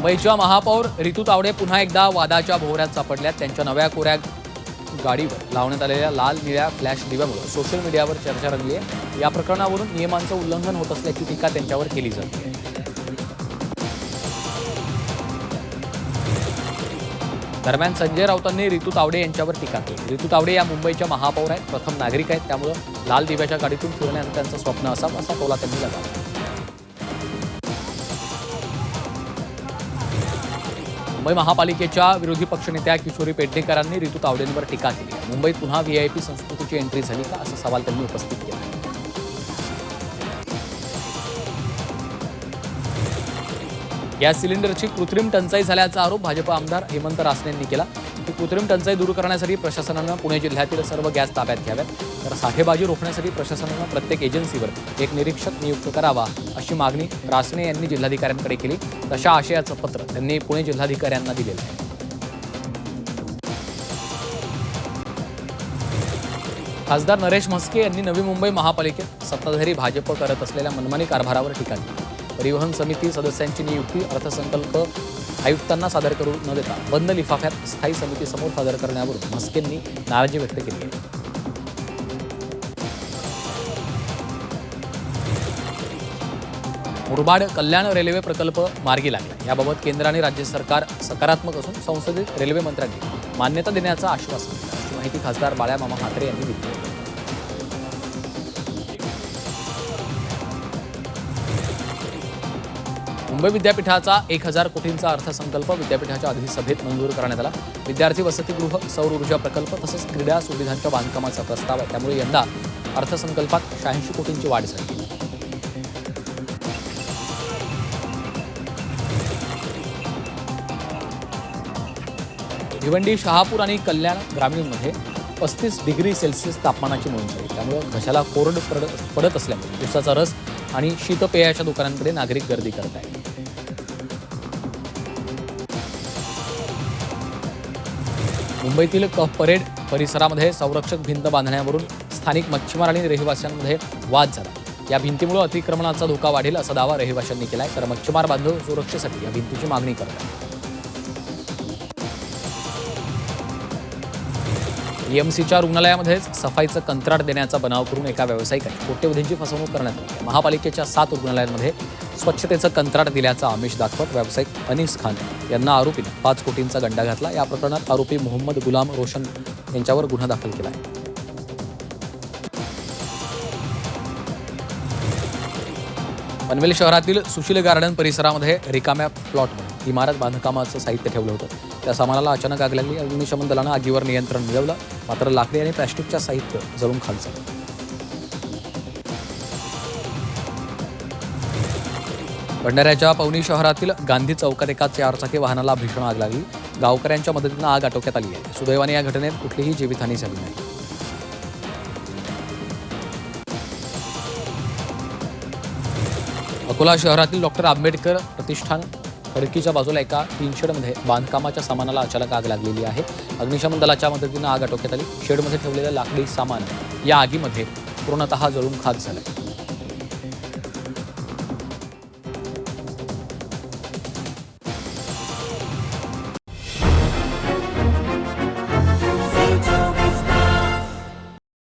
मुंबईच्या महापौर रितू तावडे पुन्हा एकदा वादाच्या भोवऱ्यात सापडल्यात. त्यांच्या नव्या कोऱ्या गाडीवर लावण्यात आलेल्या लाल निळ्या फ्लॅश दिव्यामुळे सोशल मीडियावर चर्चा रंगली आहे. या प्रकरणावरून नियमांचं उल्लंघन होत असल्याची टीका त्यांच्यावर केली जाते. दरम्यान संजय राऊतांनी रितू तावडे यांच्यावर टीका केली. रितू तावडे या मुंबईच्या महापौर आहेत, प्रथम नागरिक आहेत, त्यामुळे लाल दिव्याच्या गाडीतून फिरण्याचं त्यांचं स्वप्न असावं असा टोला त्यांनी लगावला. मुंबई महापालिकेच्या विरोधी पक्षनेत्या किशोरी पेडणेकरांनी रितू तावडेंवर टीका केली. मुंबईत पुन्हा व्हीआयपी संस्कृतीची एंट्री झाली का असा सवाल त्यांनी उपस्थित केला. गॅस सिलेंडरची कृत्रिम टंचाई झाल्याचा आरोप भाजप आमदार हेमंत रासने यांनी केला. ही कृत्रिम टंचाई दूर करण्यासाठी प्रशासनानं पुणे जिल्ह्यातील सर्व गॅस ताब्यात घ्याव्यात, तर साठेबाजी रोखण्यासाठी प्रशासनानं प्रत्येक एजन्सीवर एक निरीक्षक नियुक्त करावा अशी मागणी रासने यांनी जिल्हाधिकाऱ्यांकडे केली. तशा आशयाचं पत्र त्यांनी पुणे जिल्हाधिकाऱ्यांना दिलेलं आहे. खासदार नरेश म्हस्के यांनी नवी मुंबई महापालिकेत सत्ताधारी भाजप करत असलेल्या मनमानी कारभारावर टीका केली. परिवहन समिती सदस्यांची नियुक्ती अर्थसंकल्प आयुक्तांना सादर करू न देता बंद लिफाफ्यात स्थायी समितीसमोर सादर करण्यावरून म्हस्केंनी नाराजी व्यक्त केली आहे. मुरबाड कल्याण रेल्वे प्रकल्प मार्गी लागला. याबाबत केंद्र आणि राज्य सरकार सकारात्मक असून संसदेत रेल्वे मंत्र्यांनी मान्यता देण्याचं आश्वासन दिलं अशी माहिती खासदार बाळामामा म्हात्रे यांनी दिली. मुंबई विद्यापीठाचा 1000 कोटींचा अर्थसंकल्प विद्यापीठाच्या अधिसभेत मंजूर करण्यात आला. विद्यार्थी वसतिगृह, सौर ऊर्जा प्रकल्प तसंच क्रीडा सुविधांच्या बांधकामाचा प्रस्ताव आहे. त्यामुळे यंदा अर्थसंकल्पात 86 कोटींची वाढ झाली. भिवंडी, शहापूर आणि कल्याण ग्रामीणमध्ये 35 डिग्री सेल्सिअस तापमानाची नोंद झाली. त्यामुळे घशाला कोरड पडत असल्यामुळे उसाचा रस आणि शीतपेयाच्या दुकानांकडे नागरिक गर्दी करत आहेत. मुंबईतील कफ परेड परिसरामध्ये संरक्षक भिंत बांधण्यावरून स्थानिक मच्छीमार आणि रहिवाशांमध्ये वाद झाला. या भिंतीमुळे अतिक्रमणाचा धोका वाढेल असा दावा रहिवाशांनी केलाय, तर मच्छीमार बांधव सुरक्षेसाठी या भिंतीची मागणी करतात. EMCच्या रुग्णालयामध्येच सफाईचं कंत्राट देण्याचा बनाव करून एका व्यावसायिकाने कोट्यवधींची फसवणूक करण्यात आली. महापालिकेच्या 7 रुग्णालयांमध्ये स्वच्छतेचं कंत्राट दिल्याचा आमिष दाखवत व्यावसायिक अनीस खान यांना आरोपीने 5 कोटींचा गंडा घातला. या प्रकरणात आरोपी मोहम्मद गुलाम रोशन यांच्यावर गुन्हा दाखल केला आहे. पनवेल शहरातील सुशील गार्डन परिसरामध्ये रिकाम्या प्लॉटमध्ये इमारत बांधकामाचं साहित्य ठेवलं होतं. त्या सामानाला अचानक आग लागली. अग्निशमन दलानं आगीवर नियंत्रण मिळवलं, मात्र लाकडी आणि प्लॅस्टिकच्या साहित्य जळून खाक झालं. भंडाऱ्याच्या पवनी शहरातील गांधी चौकात एका 4 चाकी वाहनाला भीषण आग लागली. गावकऱ्यांच्या मदतीनं आग आटोक्यात आली आहे. सुदैवाने या घटनेत कुठलीही जीवितहानी झाली नाही. अकोला शहरातील डॉक्टर आंबेडकर प्रतिष्ठान खडकीच्या बाजूला एका टीन शेडमध्ये बांधकामाच्या सामानाला अचानक आग लागलेली आहे. अग्निशमन दलाच्या मदतीनं आग आटोक्यात आली. शेडमध्ये ठेवलेलं लाकडी सामान या आगीमध्ये पूर्णतः जळून खाक झालं.